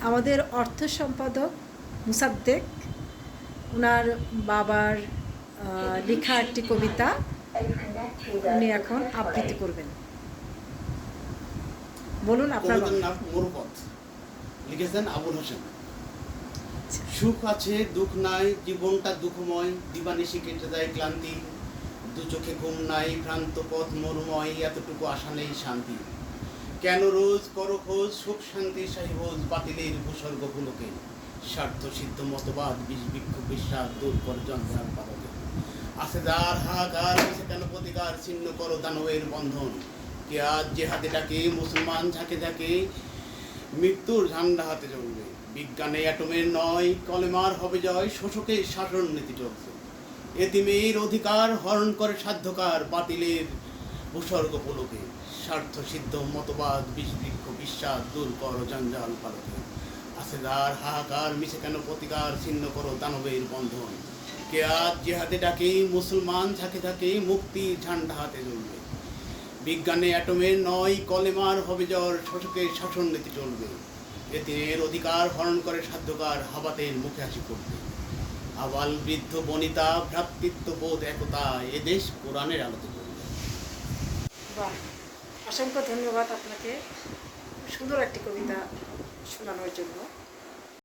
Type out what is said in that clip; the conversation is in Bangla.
আমাদের অর্থ সম্পাদক মুসাদ্দেক ওনার বাবার লেখা একটি কবিতা উনি এখন আবৃত্তি করবেন। বলুন আপনার নাম। মোরপথ লিখেছেন আবুল হোসেন। সুখ আছে দুঃখ নাই, জীবনটা দুঃখময়, দিবানিশি কেটে যায় ক্লান্তি, দু চোখে ঘুম নাই, ভ্রান্ত পথ মরুময়, এতটুকু আশা নেই শান্তি। কেন রোজ করো খোঁজ, সুখ শান্তি সাহিবোজ, বাতিলের ভূস্বর্গ ভুলোকে, স্বার্থ সিদ্ধ মতবাদ বিষ বিক্ষোভ বিশ্বাস দূর করে জঞ্জাল পালকে। আছে যার হাহাকার, আছে কেন প্রতিকার, ছিন্ন করো দানবের বন্ধন। কে আজ যে হাতে ডাকে, মুসলমান ঝাঁকে ঝাঁকে, মৃত্যুর ঝান্ডা হাতে চলবে। বিজ্ঞানে অ্যাটমের নয়, কলেমার হবে জয়, শোষকের শাসন নীতি চলছে। এতিমের অধিকার হরণ করে সাধ্যকার, বাতিলের ভূস্বর্গ পুলকে, স্বার্থ সিদ্ধ মতবাদ বিষ বৃক্ষ বিশ্বাস দূর করো জঞ্জাল পালকে। আছে যার হাহাকার, মিছে কেন প্রতিকার, ছিন্ন করো দানবের বন্ধন। কে আজ যে হাতে ডাকে, মুসলমান ঝাঁকে ঝাঁকে, মুক্তির ঝান্ডা হাতে জ্বলবে। বিজ্ঞানে অ্যাটমের নয়, কলেমার হবে জ্বর, শোষকের শাসন নীতি চলবে। এতিমের অধিকার হরণ করে সাধ্যকার, হাবাতের মুখে হাসি করবে। আবাল বৃদ্ধ বনিতা, ভ্রাতৃত্ববোধ একতা, এদেশ কোরআনের আলোতে করবে। বাহ, অসংখ্য ধন্যবাদ আপনাকে সুন্দর একটি কবিতা শোনানোর জন্য।